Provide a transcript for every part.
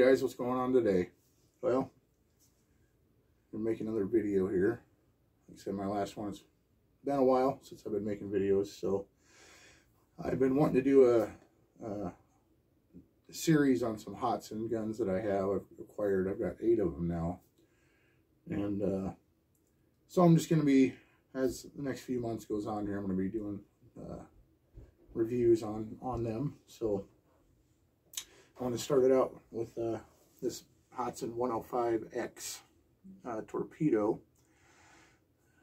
guys, what's going on today? Well, I'm making another video here. Like I said, my last one, it's been a while since I've been making videos, so I've been wanting to do a series on some Hatsan guns that I have. I've acquired. I've got 8 of them now, and so I'm just going to be, as the next few months goes on here, I'm going to be doing reviews on them. So I want to start it out with this Hatsan 105X Torpedo.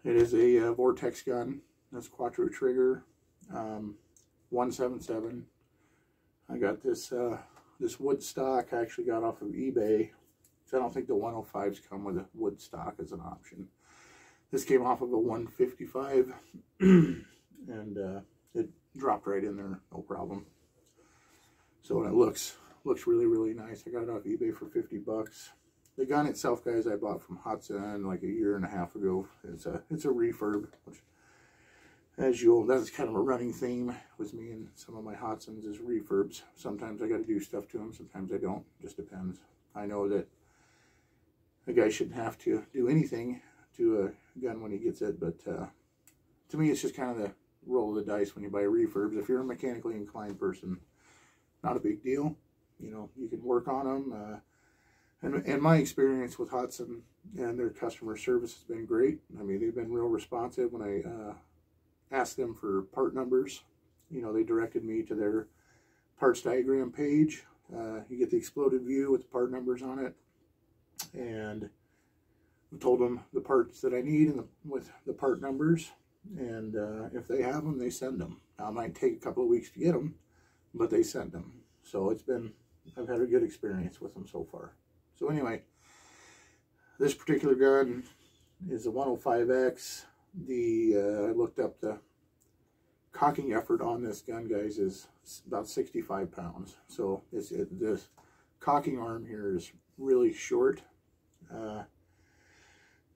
It is a Vortex gun. That's quattro trigger, 177. I got this this wood stock. I actually got off of eBay. So I don't think the 105s come with a wood stock as an option. This came off of a 155, and it dropped right in there, no problem. So it looks really nice. I got it off eBay for 50 bucks. The gun itself, guys, I bought from Hatsan like a year and a half ago. It's a refurb, which, as you'll, that's kind of a running theme with me and some of my Hatsans is refurbs. Sometimes I got to do stuff to them, sometimes I don't. Just depends. I know that a guy shouldn't have to do anything to a gun when he gets it, but to me, it's just kind of the roll of the dice when you buy refurbs. If you're a mechanically inclined person, not a big deal. You know, you can work on them. And my experience with Hatsan and their customer service has been great. I mean, they've been real responsive when I asked them for part numbers. You know, they directed me to their parts diagram page. You get the exploded view with the part numbers on it. And I told them the parts that I need and with the part numbers. And if they have them, they send them. Now, it might take a couple of weeks to get them, but they send them. So I've had a good experience with them so far. So anyway, this particular gun is a 105X. I looked up the cocking effort on this gun, guys, is about 65 pounds. So this cocking arm here is really short.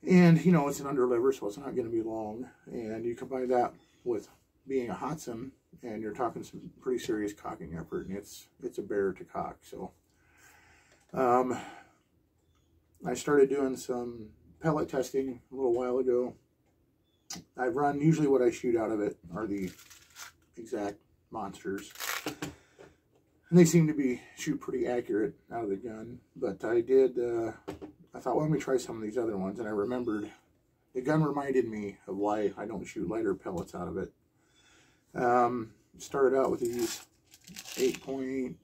And, you know, it's an underlever, so it's not going to be long. And you combine that with being a Hatsan, and you're talking some pretty serious cocking effort, and it's a bear to cock. So I started doing some pellet testing a little while ago. I've run, usually what I shoot out of it are the exact monsters. And they seem to shoot pretty accurate out of the gun. But I thought, well, let me try some of these other ones. And I remembered, the gun reminded me of why I don't shoot lighter pellets out of it. Started out with these 8.18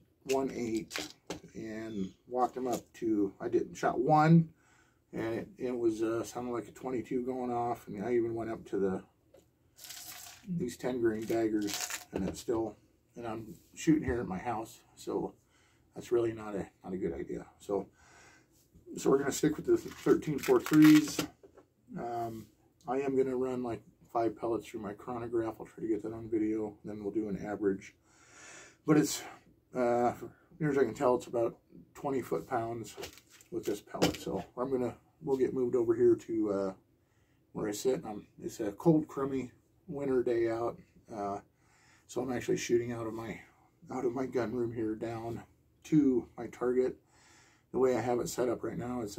and walked them up to, shot one, and it was sounded like a 22 going off, and I even went up to these 10 grain daggers, and it's still, and I'm shooting here at my house, so that's really not a good idea. So we're going to stick with the 13.43s. I am going to run like 5 pellets through my chronograph. I'll try to get that on video, then we'll do an average. But it's, near as I can tell, it's about 20 foot-pounds with this pellet. So we'll get moved over here to where I sit. It's a cold, crummy winter day out. So I'm actually shooting out of my gun room here down to my target. The way I have it set up right now is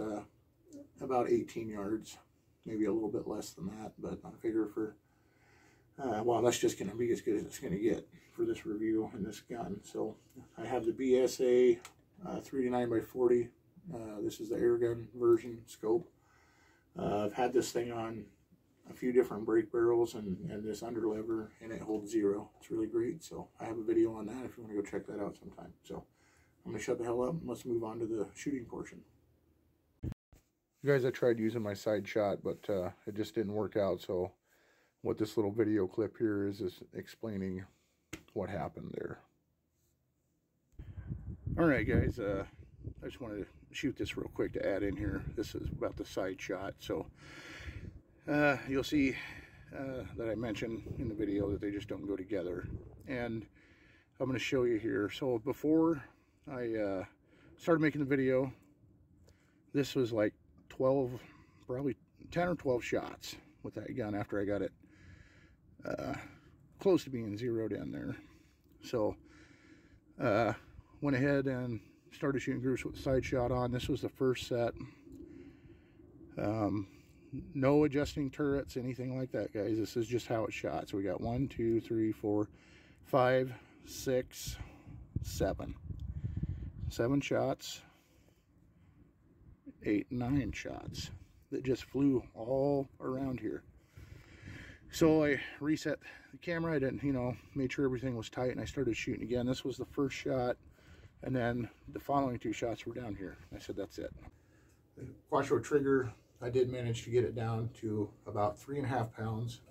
about 18 yards. Maybe a little bit less than that, but I figure for, well, that's just going to be as good as it's going to get for this review and this gun. So I have the BSA 3-9x40. This is the air gun version scope. I've had this thing on a few different brake barrels and this underlever, and it holds 0. It's really great. So I have a video on that if you want to go check that out sometime. So I'm going to shut the hell up and let's move on to the shooting portion. You guys, I tried using my side shot, but it just didn't work out. So what this little video clip here is explaining what happened there. All right, guys, I just wanted to shoot this real quick to add in here. This is about the side shot. So you'll see that I mentioned in the video that they just don't go together. And I'm going to show you here. So before I started making the video, this was like 12, probably 10 or 12 shots with that gun after I got it close to being zeroed in there. So went ahead and started shooting groups with the side shot on. This was the first set. No adjusting turrets, anything like that, guys. This is just how it shot. So we got 1, 2, 3, 4, 5, 6, 7. 7 shots, 8, 9 shots that just flew all around here. So I reset the camera. I didn't, you know, made sure everything was tight, and I started shooting again. This was the first shot, and then the following 2 shots were down here. I said, that's it. The Quattro trigger, I did manage to get it down to about 3.5 pounds.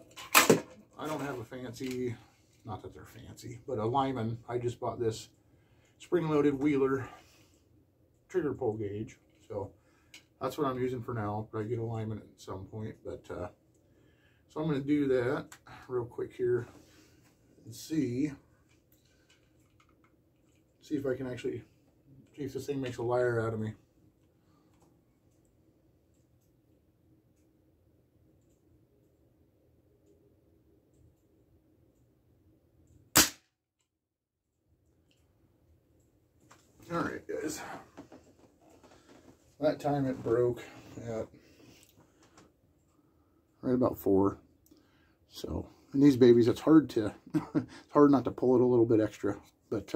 I don't have a fancy, not that they're fancy, but a Lyman. I just bought this spring-loaded Wheeler trigger pull gauge. So that's what I'm using for now. I'll probably get a Lyman at some point, but so I'm going to do that real quick here and see if I can actually, see if this thing makes a liar out of me. All right, guys. That time it broke at right about 4. So, and these babies, it's hard to, it's hard not to pull it a little bit extra, but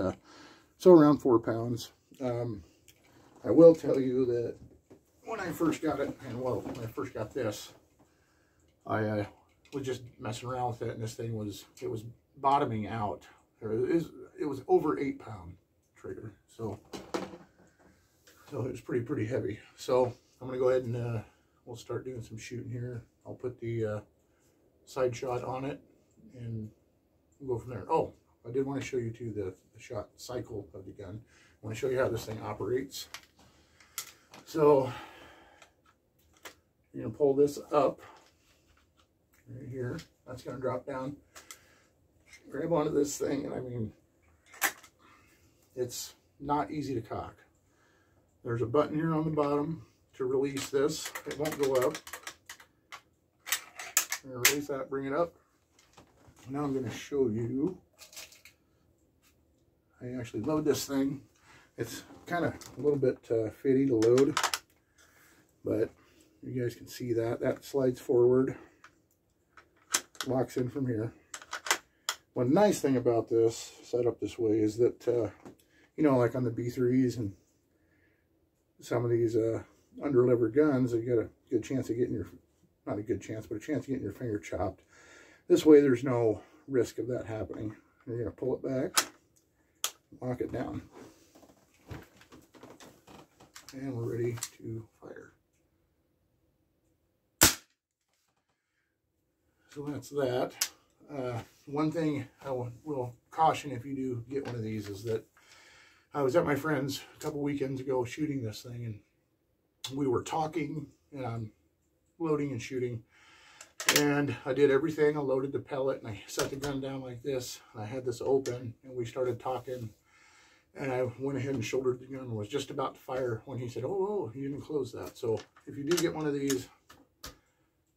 so around 4 pounds. I will tell you that when I first got it, and well, when I first got this, I was just messing around with it, and this thing was, it was bottoming out. It was over 8-pound trigger, so it was pretty heavy. So I'm gonna go ahead and we'll start doing some shooting here. I'll put the side shot on it, and we'll go from there. Oh, I did want to show you too the shot cycle of the gun. I want to show you how this thing operates. So you're gonna pull this up right here. That's gonna drop down. Grab onto this thing, and I mean, it's not easy to cock. There's a button here on the bottom to release this. It won't go up. I'm going to release that, bring it up. Now I'm going to show you. I actually load this thing. It's kind of a little bit fitty to load, but you guys can see that. That slides forward, locks in from here. One nice thing about this setup this way is that, you know, like on the B3s and some of these underlever guns, you got a good chance of getting your, not a good chance, but a chance of getting your finger chopped. This way there's no risk of that happening. You're going to pull it back, lock it down, and we're ready to fire. So that's that. One thing I will caution if you do get one of these is that I was at my friend's a couple weekends ago shooting this thing, and we were talking, and I'm loading and shooting, and I did everything. I loaded the pellet, and I set the gun down like this, and I had this open, and we started talking, and I went ahead and shouldered the gun and was just about to fire when he said, oh, you didn't close that. So if you do get one of these,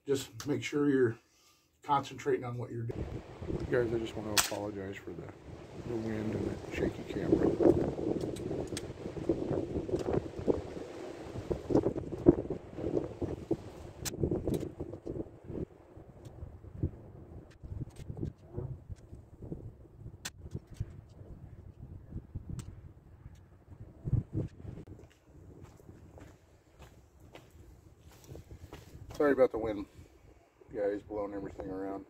just make sure you're concentrating on what you're doing. Guys, I just want to apologize for the wind and the shaky camera. Sorry about the wind, guys, blowing everything around.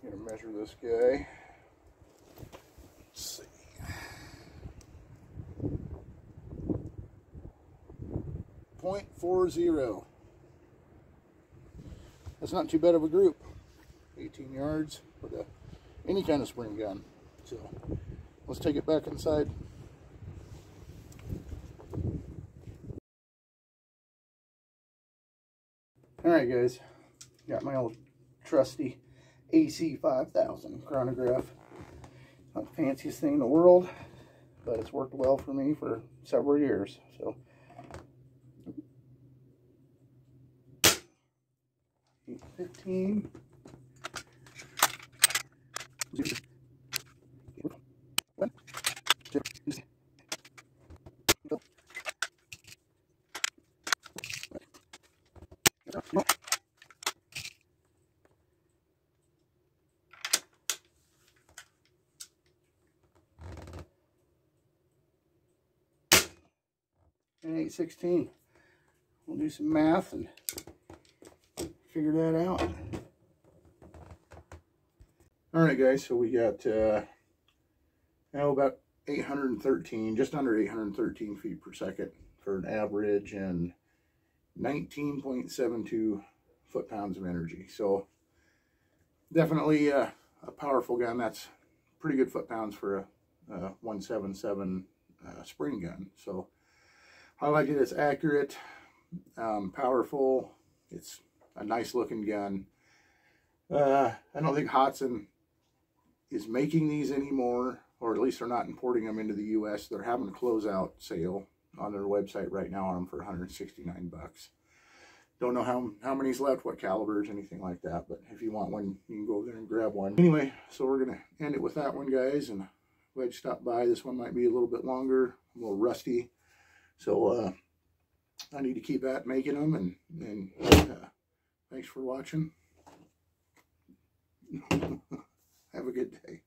I'm gonna measure this guy. Let's see. 0.40. That's not too bad of a group. 18 yards with any kind of spring gun. So let's take it back inside. Alright guys, got my old trusty AC 5000 chronograph. Not the fanciest thing in the world, but it's worked well for me for several years. So 815. and 8/16. We'll do some math and figure that out. All right, guys, so we got now about 813, just under 813 feet per second for an average, and 19.72 foot-pounds of energy. So definitely a powerful gun. That's pretty good foot-pounds for a 177 spring gun. So I like it. It's accurate, powerful. It's a nice looking gun. I don't think Hatsan is making these anymore, or at least they're not importing them into the US. They're having a closeout sale on their website right now on them for 169 bucks. Don't know how many's left, what calibers, anything like that, but if you want one, you can go over there and grab one. Anyway, so we're going to end it with that one, guys, and glad you stopped by. This one might be a little bit longer, a little rusty, so I need to keep at making them, and thanks for watching. Have a good day.